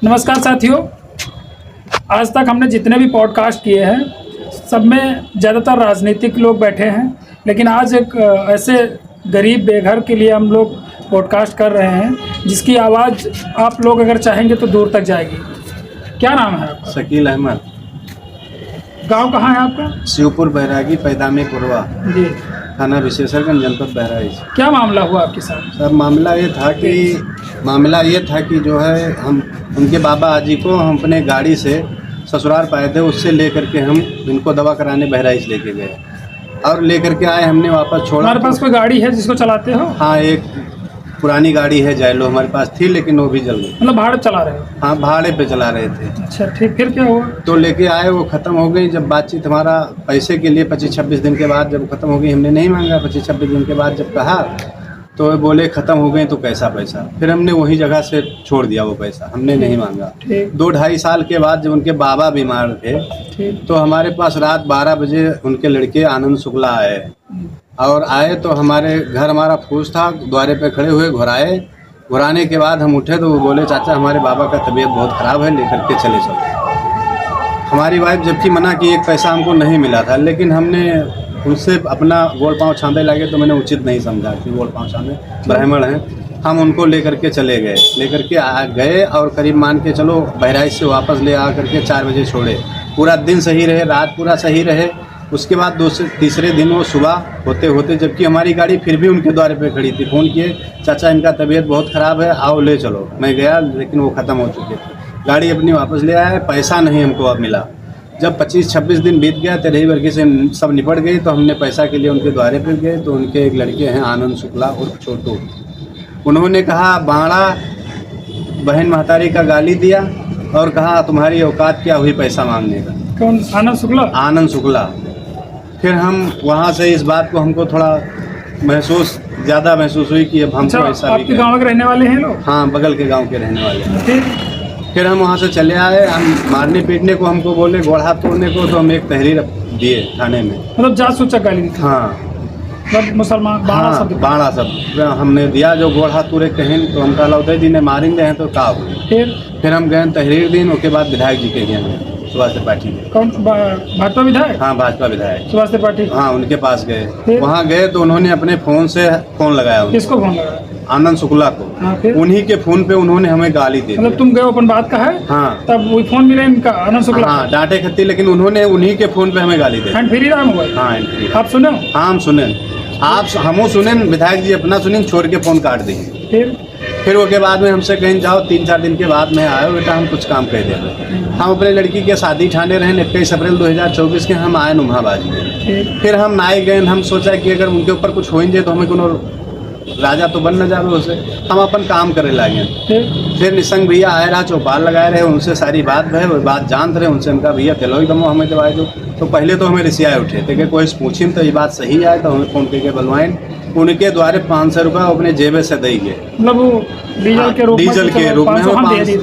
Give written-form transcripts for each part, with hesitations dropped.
नमस्कार साथियों, आज तक हमने जितने भी पॉडकास्ट किए हैं सब में ज़्यादातर राजनीतिक लोग बैठे हैं, लेकिन आज एक ऐसे गरीब बेघर के लिए हम लोग पॉडकास्ट कर रहे हैं जिसकी आवाज़ आप लोग अगर चाहेंगे तो दूर तक जाएगी। क्या नाम है आपका? शकील अहमद। गांव कहाँ है आपका? शिवपुर बैरागी पैदामी पुरवा जी। थाना विशेषरगंज जनपद बहराइच। क्या मामला हुआ आपके साथ? सर मामला ये था कि जो है हम उनके बाबा आजी को हम अपने गाड़ी से ससुराल पाए थे, उससे लेकर के हम इनको दवा कराने बहराइच लेके गए और लेकर के आए, हमने वापस छोड़ा। हमारे पास कोई गाड़ी है जिसको चलाते हो? हाँ, एक पुरानी गाड़ी है जैलो हमारे पास थी, लेकिन वो भी जल गई। मतलब भाड़े चला रहे हो? हाँ, भाड़े पे चला रहे थे। अच्छा ठीक, फिर क्या हुआ? तो लेके आए, वो ख़त्म हो गई। जब बातचीत हमारा पैसे के लिए 25-26 दिन के बाद जब ख़त्म हो गई, हमने नहीं मांगा। 25-26 दिन के बाद जब कहा तो वे बोले ख़त्म हो गए तो कैसा पैसा। फिर हमने वही जगह से छोड़ दिया वो पैसा, हमने नहीं मांगा। 2-2.5 साल के बाद जब उनके बाबा बीमार थे तो हमारे पास रात 12 बजे उनके लड़के आनंद शुक्ला आए और आए तो हमारे घर हमारा फूस था, द्वारे पे खड़े हुए, घुराने के बाद हम उठे तो वो बोले चाचा हमारे बाबा का तबीयत बहुत ख़राब है, लेकर के चले चलो। हमारी वाइफ जबकि मना की, एक पैसा हमको नहीं मिला था, लेकिन हमने उनसे अपना गोड़ पाँव छाँदे लगे तो मैंने उचित नहीं समझा कि गोड़ पाँव छाँदे, ब्राह्मण हैं हम। उनको लेकर के चले गए, लेकर के आ गए और करीब मान के चलो बहराइच से वापस ले आ करके 4 बजे छोड़े। पूरा दिन सही रहे, रात पूरा सही रहे। उसके बाद तीसरे दिन वो सुबह होते होते, जबकि हमारी गाड़ी फिर भी उनके द्वारे पे खड़ी थी, फ़ोन किए चाचा इनका तबीयत बहुत ख़राब है, आओ ले चलो। मैं गया, लेकिन वो ख़त्म हो चुके थे। गाड़ी अपनी वापस ले आया, पैसा नहीं हमको अब मिला। जब 25-26 दिन बीत गया, 13 वर्गी से सब निपट गई, तो हमने पैसा के लिए उनके द्वारे पे गए तो उनके एक लड़के हैं आनंद शुक्ला और छोटू, उन्होंने कहा बाड़ा बहन महतारी का गाली दिया और कहा तुम्हारी औकात क्या हुई पैसा मांगने का। कौन? आनंद शुक्ला? आनंद शुक्ला। फिर हम वहाँ से इस बात को हमको थोड़ा ज़्यादा महसूस हुई कि अब हमको ऐसा भी। आपके गाँव के रहने वाले हैं लोग? हाँ, बगल के गाँव के रहने वाले हैं। फिर हम वहाँ से चले आए, हम मारने पीटने को हमको बोले, गोड़ हाथ तोड़ने को, तो हम एक तहरीर दिए थाने में। मतलब जासूचक गाली? हाँ, मतलब मुसलमान बाड़ा सब? बाड़ा सब हमने दिया। जो गोड़ हाथ तोड़े कहें तो हम कहा लौटे दिन ने मारेंगे हैं तो का हुए। फिर हम गए तहरीर दिन, उसके बाद विधायक जी के गए सुभाष त्रिपाठी के। कौन? भाजपा विधायक? हाँ, भाजपा विधायक सुभाष त्रिपाठी। हाँ, उनके पास गए। वहाँ गए तो उन्होंने अपने फ़ोन से फ़ोन लगाया। किसको फ़ोन लगाया? आनंद शुक्ला को। हाँ, उन्हीं के फ़ोन पे उन्होंने हमें गाली दी। मतलब तुम गए अपन बात का है? हाँ, तब वही फ़ोन मिला इनका आनंद शुक्ला? हाँ, डांटे खत्ती, लेकिन उन्होंने उन्हीं के फ़ोन पे हमें गाली दी। हैंड फ्री रहा मोबाइल? हाँ, हैंड फ्री। आप सुने? हाँ, हम सुने। आप हमो सुने, विधायक जी अपना सुने, छोड़ के फ़ोन काट दिए। फिर उसके बाद में हमसे कहीं जाओ, 3-4 दिन के बाद में आयो बेटा हम कुछ काम कर देंगे। हम अपने लड़की के शादी ठाने रहे 21 अप्रैल 2024 के, हम आए नुम्हाबाज में। फिर हम नाए गए, हम सोचा कि अगर उनके ऊपर कुछ हो जाए तो हमें कोनो राजा तो बन न जाए उसे, हम अपन काम करे लगे। फिर निसंग भैया आए रहा, चौपाल लगाए रहे, उनसे सारी बात भय, वो बात जानते रहे। उनसे उनका भैया तेलोई दमो हमें दवाई दो। तो पहले तो हमें रिसियाए उठे थे कि कोई पूछिन तो ये बात सही आए, तो हमें फ़ोन करके बुलवाएं। उनके द्वारे 500 रुपये अपने जेबे से देंगे, मतलब वो डीजल के रूप में।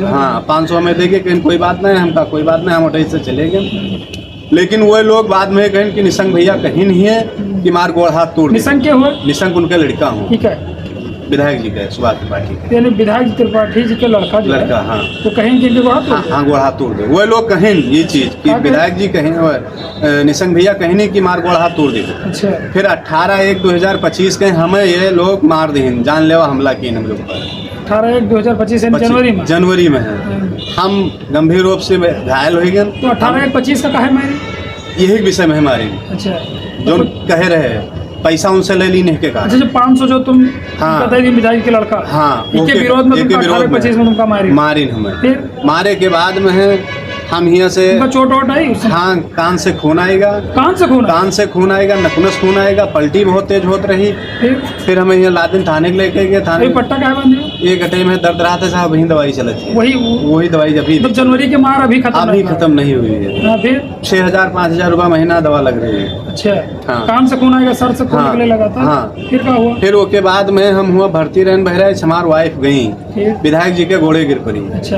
हाँ, 500 में देंगे, कहीं कोई बात नहीं, हमका कोई बात नहीं, हम उठे से चले गए। लेकिन वो लोग बाद में कहें कि निसंग भैया कहीं नहीं है कि मार गोड़ हाथ तोड़। निसंग के हुए? निसंग उनके लड़का हूँ। ठीक है, विधायक जी का, सुभाष त्रिपाठी का। यानी विधायक त्रिपाठी जी के लड़का? हाँ। तो कहीं कि गोड़ हाथ तोड़ दे। वो लोग कहें ये चीज़ कि विधायक जी कहें, निसंग भैया कहीं नहीं कि मार गोड़ हाथ तोड़ दे। अच्छा। फिर 18/1/2025 के हमें ये लोग मार दें, जानलेवा हमला किए हम लोग पर। 18/1/2025 जनवरी में है। हम गंभीर रूप से घायल हो गए। तो 18/1/25 का कहे मारे? यही विषय में हमारी। अच्छा। जो कह रहे हैं पैसा उनसे ले ली नहीं के कारण। अच्छा, जो 500 जो तुम विधायक के लड़का? हाँ, इसके विरोध में 18/25 में तुमका मारी हमें। फिर मारे के बाद में है हम यहाँ से चोट वोट आई? हाँ, कान से खून आएगा। कान से खून आएगा, नकुनस खून आएगा, पलटी बहुत तेज होत रही। फिर हमें यहाँ लादिन थाने के लेके गए। थाने पट्टा क्या बंधे? ये गटे में दर्द रहा था साहब, वही दवाई चलती है। वही दवाई अभी जनवरी के मार अभी खत्म नहीं हुई है। फिर 6,000-5,000 रुपये महीना दवा लग रही है। अच्छा। हाँ। कान से खून आएगा, सर से खून निकलने लगा था। हाँ। फिर क्या हुआ? फिर उसके बाद में हम हुआ भर्ती रहन बहराइच, हमार वाइफ गई विधायक जी के घोड़े गिर पड़ी। अच्छा,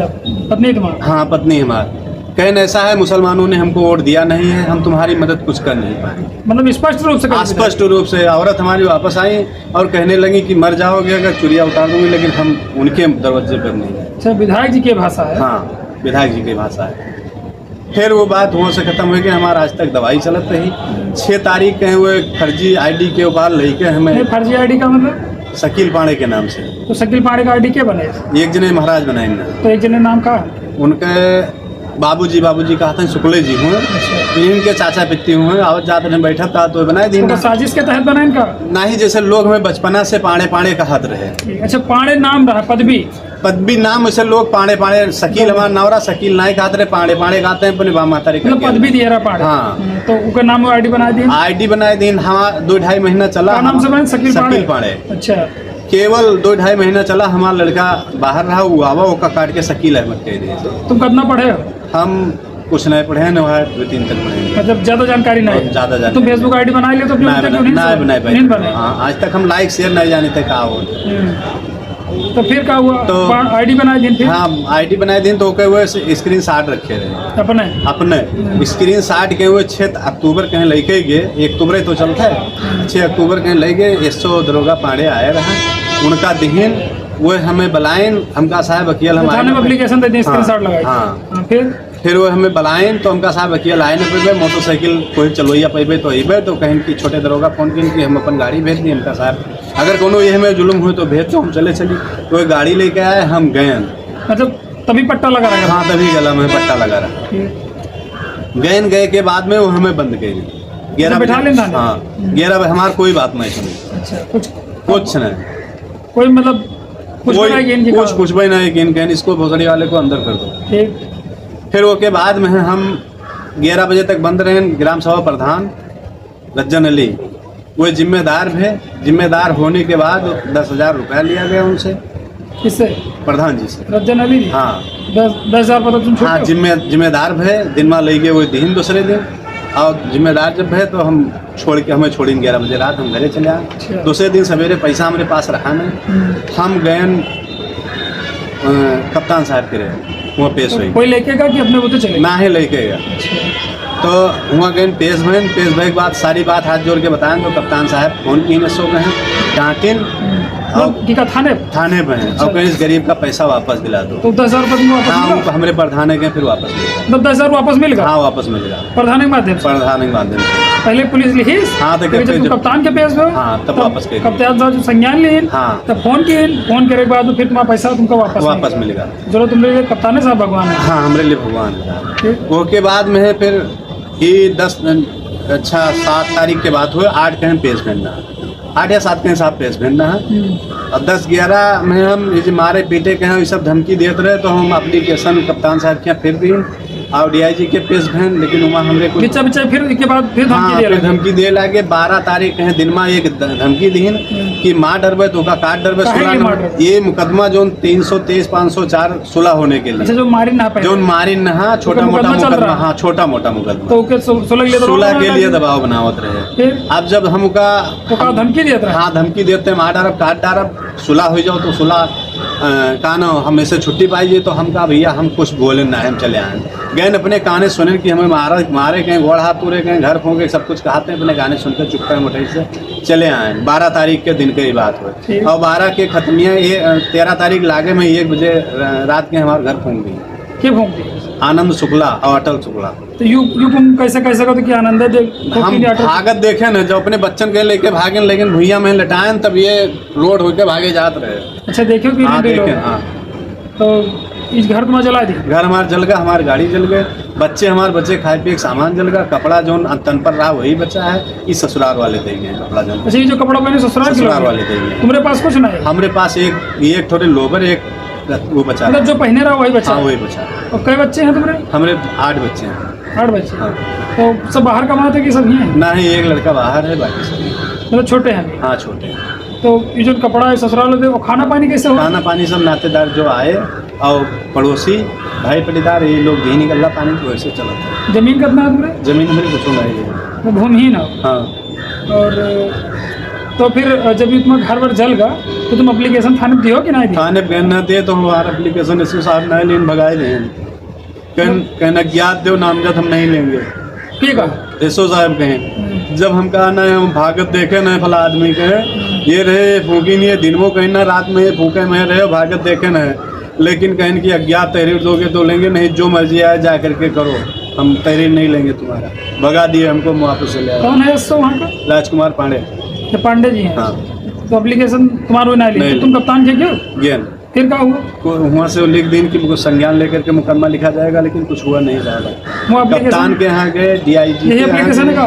पत्नी तुम्हारी? हाँ, पत्नी हमारी। कहन ऐसा है, मुसलमानों ने हमको वोट दिया नहीं है, हम तुम्हारी मदद कुछ कर नहीं पाए। मतलब स्पष्ट रूप से औरत हमारी वापस आई और कहने लगी कि मर जाओगे अगर चुरिया उतार दूंगी, लेकिन हम उनके दरवाजे पर नहीं गए। अच्छा, विधायक जी की भाषा है। हाँ, विधायक जी की भाषा है। फिर वो बात वहाँ से ख़त्म हो गई, हमारा आज तक दवाई चलत रही। 6 तारीख के वो एक फर्जी आईडी के ऊपर लेके हमें, नहीं, फर्जी आईडी का मतलब शकील पांडे के नाम से, तो शकील पांडे का आईडी क्या बने? एक जने महाराज बनाए ना, तो एक जने नाम का उनके बाबूजी कहते हैं शुक्ले जी हुए, इनके चाचा पित्ती हुए, आवत जात ने बैठा था तो बनाए दी तो साजिश के तहत बना इनका ना ही, जैसे लोग हमें बचपना से पाड़े कहत रहे। अच्छा, पांडे नाम रहा, पदवी नाम वैसे लोग पाड़े शकील, हमारा नवरा शकील नाई कहते रहे, पाड़े कहते हैं अपने बाप माता मतलब पदवी दिया रहा पांडे। हाँ, तो उनका नाम आईडी बना दी, आईडी बनाए दिन हमारा 2-2.5 महीना चला। नाम से बने शकील पांडे। अच्छा, केवल 2-2.5 महीना चला, हमारा लड़का बाहर रहा, वो आवा ओका काट के शकील अहमद कह दिए। तुम कितना पढ़े हो? हम कुछ नहीं पढ़े हैं, 2-3 तक पढ़े हैं, मतलब ज्यादा जानकारी नहीं। ज्यादा जानकारी। तुम फेसबुक आईडी बना लिया तो नहीं बने। हाँ, आज तक हम लाइक शेयर नहीं जाने थे कहा हो। तो फिर क्या हुआ? तो आईडी बनाए दिन, फिर हाँ आईडी बनाए दिन तो वो स्क्रीन शॉट रखे रहे अपने स्क्रीन शॉट के वो 6 अक्टूबर कहीं लेके गए, 1 अक्टूबर तो चलता है, 6 अक्टूबर कहीं ले गए, 100 दरोगा पांडे आए रहे, उनका दिहन वो हमें बुलाएं, हमका साहब वकील हमारे एप्लीकेशन दे स्क्रीनशॉट लगाए। हाँ, फिर वो हमें बुलाएं तो हमका साहब वकील आए न पे मोटरसाइकिल कोई चलोइया पेबे तो अबे, तो कहीं की छोटे दरोगा फोन की हम अपन गाड़ी भेज दी, हमका साहब अगर कोनो ये हमें जुल्म हुए तो भेज दो, हम चली तो गाड़ी लेके आए, हम गए, मतलब तभी पट्टा लगा रहा। हाँ, तभी गला में पट्टा लगा रहा। गए के बाद में वो हमें बंद कर दी 11 बजे। हाँ, 11 बजे हमारी कोई बात नहीं सुनी। अच्छा, कुछ नहीं, कोई मतलब कुछ भी नहीं कि इसको भोसड़ी वाले को अंदर कर दो। फिर वो के बाद में हम 11 बजे तक बंद रहे। ग्राम सभा प्रधान रज्जन अली वो जिम्मेदार होने के बाद 10,000 रुपया लिया गया उनसे। किससे? प्रधान जी से, रज्जन अली। हाँ, 10,000 पता तुम? हाँ, जिम्मेदार भे दिन में ले गए वो दिन, दूसरे दिन, और जिम्मेदार जब है तो हम हमें छोड़ी 11 बजे रात, हम घरे चले आए। दूसरे दिन सवेरे पैसा हमारे पास रखा नहीं, हम गए कप्तान साहब के रहे, वहाँ पेश हुई। कोई लेके गया कि अपने वो तो चले? ना ही लेके गया। तो वहाँ गए पेश भैन के बाद सारी बात हाथ जोड़ के बताएं तो कप्तान साहब फोन की में सो गए हैं, डांटिन थाने पे हैं, और कहीं इस गरीब का पैसा वापस दिला दो। तो 10,000 वापस? हाँ, हमारे प्रधान के फिर वापस मिलेगा। तो 10,000 वापस मिल गया? हाँ, वापस मिलेगा प्रधान के माध्यम से। पहले पुलिस लिखी? हाँ, तो जब कप्तान के पेश हो, हाँ, तब वापस कप्तान साहब संज्ञान लिए। हाँ, तब फोन करे के बाद फिर तुम्हारा पैसा तुमको वापस मिलेगा। चलो, तुम्हारे लिए कप्तान साहब भगवान है। हाँ, हमारे लिए भगवान है। वो के बाद में है फिर ये 7 तारीख के बाद हुए, 8 कहीं पेश भेजना, 8 या 7 कहीं साहब पेश भेजना है। और 10-11 में हम ये मारे पीटे के हैं, ये सब धमकी देते रहे, तो हम एप्लीकेशन कप्तान साहब के फिर दी और DIG के पेश भेन, लेकिन वहाँ हमरे को फिर इसके बाद धमकी दे लगे। 12 तारीख के दिन में एक धमकी दी कि माँ डरबे तो का काट डरबे। ये मुकदमा जो 323-504 सुलह होने के लिए, जो मारी नहा छोटा मोटा मुकदमा, हाँ, छोटा मोटा मुकदमा, तो सुलह के लिए दबाव बनावत रहे। अब जब हमका धमकी देते, हाँ, धमकी देते, मार डारब काट डारब, सुलह हो जाओ तो सुलह कान हमें से छुट्टी पाइए, तो हम कहा भैया हम कुछ बोले ना, हम चले आए। गए अपने गाने सुने कि हमें मारे कहीं गोड़ हाथ पूरे कहीं घर फोंके, सब कुछ कहते हैं, अपने गाने सुनकर चुपकर मोटे से चले आए। 12 तारीख के दिन की बात हुई, और 12 के खत्मिया 13 तारीख लागे में 1 बजे रात के हमारे घर फोंक दी। क्या फोंक दी? आनंद शुक्ला और अटल शुक्ला। तो यू कैसे करते कि आनंद हम भागत देखे न, जो अपने बच्चन के लेके भागे, लेकिन भैया में लटाएं तब ये रोड होके भागे जात रहे। अच्छा, देखो कि हाँ, देखे। हाँ, तो इस घर तुम्हारा जला दी? घर हमारा जल गया, हमारी गाड़ी जल गए, हमारे बच्चे खाए पिए सामान जल गया, कपड़ा जो तन पर रहा वही बचा है, इस ससुराल वाले दे गए कपड़ा जो। अच्छा, ये जो कपड़ा मैंने ससुराल वाले दे गए। तुम्हारे पास कुछ नहीं? हमारे पास एक थोड़े लोबर, एक वो बचा, मतलब जो पहने रहा वही बचा? हाँ, वही बचा। और कई बच्चे हैं तुम्हारे? हमारे 8 बच्चे हैं। 8 बच्चे? हाँ। तो सब बाहर कमाते कि सब ही हैं? ना ही, एक लड़का बाहर है, बाकी सब मतलब छोटे हैं? हाँ, छोटे हैं। तो ये जो कपड़ा है ससुराल में, वो खाना पानी कैसे हो? खाना पानी सब नातेदार जो आए और पड़ोसी भाई पटीदार, ये लोग दे निकल रहा पानी, तो वैसे चला था। जमीन कितना है तुम्हारे? जमीन हमारी कुछ नहीं है, तो भूमिहीन हो? हाँ। और तो फिर जब तुम्हारा घर वर जल गया तो तुम एप्लीकेशन थाने में दियो कि नहीं? थाने पे न दे तो हमारा एप्लीकेशन एसओ साहब नहीं लेन भगाए दें, कहना ज्ञात दो नामजद हम नहीं लेंगे। ठीक है, एसओ साहब कहें। जब हम कहा ना हम भागत देखे न फला आदमी कहे ये रहे फूकी नहीं है, दिन में कहीं ना रात में फूके में रहे भागत देखे न, लेकिन कहें कि अज्ञात तहरीर दोगे तो लेंगे, नहीं जो मर्जी आए जा करके करो, हम तहरीर नहीं लेंगे तुम्हारा। भगा दिए हमको, वापस से ले आए। कौन है इससे वहाँ का? राजकुमार पांडे। ये पांडे जी हैं। हाँ। तो एप्लीकेशन तुम्हारा नहीं ली, तो तुम कप्तान थे क्यों? गेंद फिर क्या हुआ? वहाँ से लिख दिन कि संज्ञान लेकर के मुकदमा लिखा जाएगा, लेकिन कुछ हुआ नहीं ज़्यादा। वो कप्तान के यहाँ गए, DIG यही एप्लीकेशन का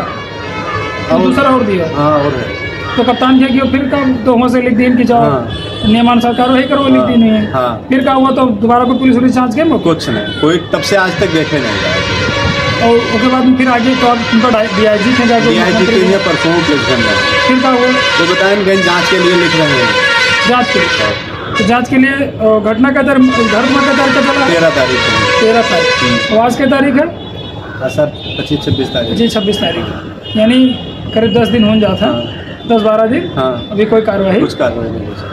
और दूसरा और दिया। हाँ और है। तो कप्तान क्या किया फिर? का तो वहाँ से लिख दिन की जाओ, नियमानुसार कार्रवाई करो, लिख दी नहीं है। हाँ। फिर क्या हुआ? तो दोबारा कोई पुलिस जांच के कुछ नहीं, कोई तब से आज तक देखे नहीं गया। और उसके बाद फिर आगे तो अब उनका DIG थे जाके DIG के लिए परसों प्लेसमेंट है। फिर क्या हुआ? तो बताएं कहीं जांच के लिए लिख रहे हैं। जांच के तो जांच के लिए घटना का घर में का तारीख का चला 13 तारीख को। 13 तारीख। आज की तारीख है सर 25-26 तारीख। जी 26 तारीख, यानी करीब 10 दिन हो जाता है। 10-12 दिन। हाँ। अभी कोई कार्रवाई? कुछ कार्रवाई नहीं सर।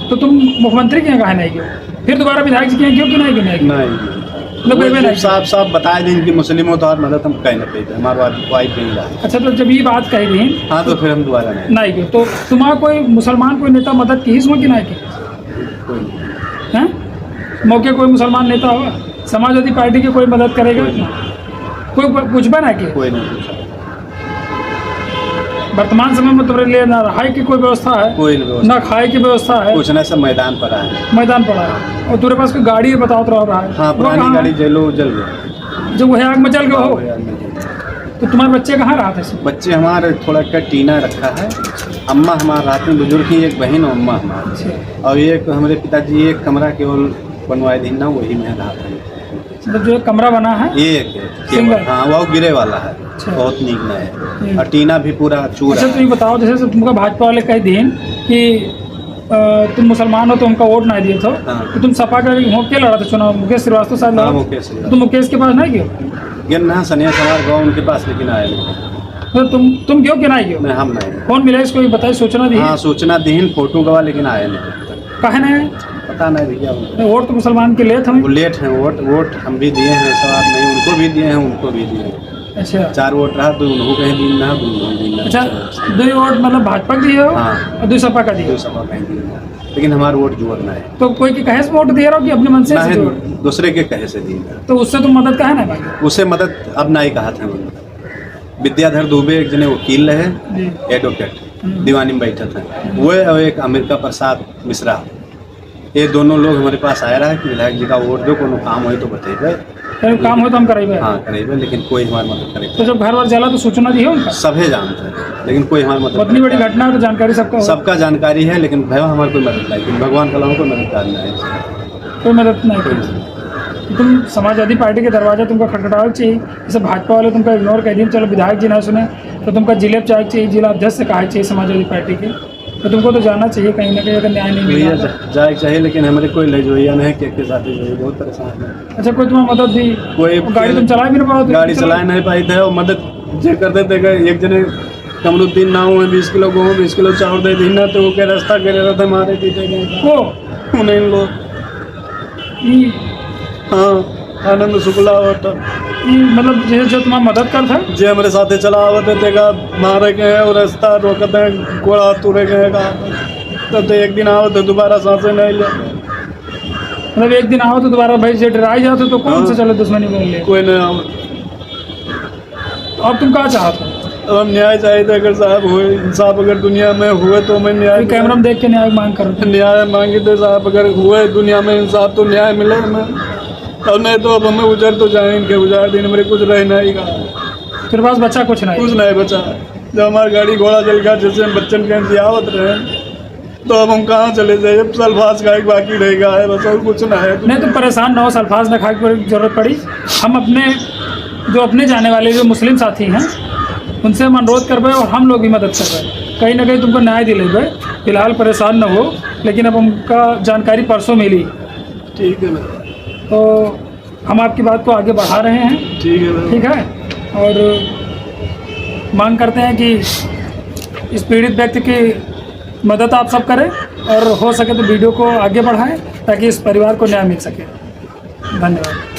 तो तुम मुख्यमंत्री के यहाँ कहा नहीं गए, फिर दोबारा विधायक जी के यहाँ क्यों कि नहीं गए? नहीं, साफ बता दें कि मुस्लिमों तो मदद हम कहीं ना कहीं हमारा वाइफ नहीं रहा। अच्छा, तो जब ये बात कही थी हाँ तो फिर हम दोबारा नहीं गए। तो तुम्हारा कोई मुसलमान कोई नेता मदद की इसमें कि नहीं की? हैं? मौके कोई मुसलमान नेता होगा, समाजवादी पार्टी की कोई मदद करेगा? कोई पूछबा ना कि कोई नहीं पूछा। वर्तमान समय में तुम्हारे लिए ना रहाई की कोई व्यवस्था है, कोई नहीं, ना खाए की व्यवस्था है, कुछ नहीं, सब मैदान पर है। मैदान पड़ा है। और तुम्हारे पास कोई गाड़ी है बताओ तो रहा है? हाँ, पुरानी गाड़ी जल गई। जब वही आग में जल गए हो तो तुम्हारे बच्चे कहाँ रहा थे? बच्चे हमारे थोड़ा का टीना रखा है। अम्मा हमारे रात में बुजुर्ग की एक बहन और अम्मा हमारे, और एक हमारे पिताजी एक कमरा केवल बनवाए दिन ना, वही में रहा था। मतलब जो कमरा बना है एक सिंगल? हाँ, वो गिरे वाला है। बहुत नीक न है, और टीना भी पूरा चूर। अच्छा, तो ये बताओ, जैसे तुमका भाजपा वाले कह दिन कि तुम मुसलमान हो तो उनका वोट नहीं दिए थे। हाँ। तो तुम सपा का क्या लड़ा था चुनाव? मुकेश श्रीवास्तव साहब लड़ा। मुकेश तुम मुकेश के पास नहीं गए? गिर ना सनिया सवार गाँव उनके पास, लेकिन आए नहीं। तो तुम क्यों कि नहीं गए? नहीं, हम नहीं। कौन मिला इसको? बताए, सूचना दी? हाँ, सूचना दी, फोटो गवा, लेकिन आए नहीं। कहे नहीं? पता नहीं भैया। वोट तो मुसलमान के लेट हैं। वो लेट हैं। वोट हम भी दिए हैं, सवाल नहीं, उनको भी दिए हैं, उनको भी दिए हैं। अच्छा, 4 वोट रहा तो उनको कहीं दिन ना, दिन ना। अच्छा, 2 वोट मतलब भाजपा दिए हो? हाँ। और 2 सपा का दिए? 2 सपा कहीं दिन ना, लेकिन हमारा वोट जोड़ना है। तो कोई के कहे से वोट दे रहा हो कि अपने मन से? दूसरे के कहे से दिए। तो उससे तुम मदद कहे ना भाई? उससे मदद अब नहीं कहा था। विद्याधर दुबे एक जने वकील रहे, एडवोकेट, दीवानी में बैठे थे वो, और एक अमेरिका प्रसाद मिश्रा, ये दोनों लोग हमारे पास आया रहा कि विधायक जी का वोट दो, कोनो काम हो तो बताइए। काम हो तो हम करेंगे। हाँ करेंगे, लेकिन कोई हमारी मदद करे। तो जब घर वर जला तो सूचना दी है उनका? सभी जानते हैं, लेकिन कोई हमारी मदद। इतनी बड़ी घटना है तो जानकारी सबका जानकारी है, लेकिन भैया हमारी कोई मदद नहीं, लेकिन भगवान का लाओ कोई मदद करना है, कोई मदद नहीं करी। तो तुम समाजवादी पार्टी के दरवाजा तुमका खटखटाना चाहिए। जैसे भाजपा वाले तुमका इग्नोर कर दिए, चलो विधायक जी ना सुने तो तुमका जिले चाहे चाहिए, जिला अध्यक्ष से कहा चाहिए समाजवादी पार्टी के। तो तुमको तो जाना चाहिए कहीं ना कहीं, अगर न्याय नहीं मिला जाए चाहिए, लेकिन हमारे कोई ले जोइया नहीं, के साथ बहुत परेशान है। अच्छा, कोई तुम्हें मदद दी? कोई गाड़ी तुम चला भी नहीं पाओ? गाड़ी चला नहीं पाई थे, और मदद जो कर देते गए। एक जने कमरुद्दीन नाम है, 20 किलो गेहूँ 20 किलो चावल दे दी ना, तो वो क्या रास्ता करे रहे थे मारे पीटे गए वो उन्हें लोग। हाँ, आनंद शुक्ला होता मतलब जो तुम्हारा मदद कर था, जे हमारे साथे चला आवते थे का मारे गए और रास्ता रोकते हैं, घोड़ा तुरे गए का। तो एक दिन आओ तो दोबारा सांसें नहीं ले। मतलब एक दिन आओ तो दोबारा भाई से डराई जाते तो कौन से चले दुश्मनी बोल ले? कोई नहीं आओ। अब तुम क्या चाहते हो? अब हम न्याय चाहिए थे, अगर साहब हुए इंसाफ अगर दुनिया में हुए तो मैं न्याय। कैमरा में देख के न्याय मांग कर न्याय मांगे थे साहब, अगर हुए दुनिया में इंसाफ तो न्याय मिले हमें, और नहीं तो अब हमें उजड़ तो जाए, इनके उजाड़ दिन मेरे कुछ रह नहीं का। तेरे पास बच्चा कुछ नहीं बचा। जब हमारी गाड़ी घोड़ा जल गया, जैसे हम बच्चन के जियावत रहे, तो अब हम कहाँ चले जाए? सल्फाज का एक बाकी रह गया है, बस और कुछ ना है। नहीं तो परेशान ना हो, सल्फाज न खाने की जरूरत पड़ी। हम अपने जाने वाले जो मुस्लिम साथी हैं उनसे हम अनुरोध करबे और हम लोग भी मदद करबे, कहीं ना कहीं तुमको न्याय दिलेबे। फिलहाल परेशान न हो, लेकिन अब हमका जानकारी परसों मिली। ठीक है, तो हम आपकी बात को आगे बढ़ा रहे हैं। ठीक है, और मांग करते हैं कि इस पीड़ित व्यक्ति की मदद आप सब करें, और हो सके तो वीडियो को आगे बढ़ाएं ताकि इस परिवार को न्याय मिल सके। धन्यवाद।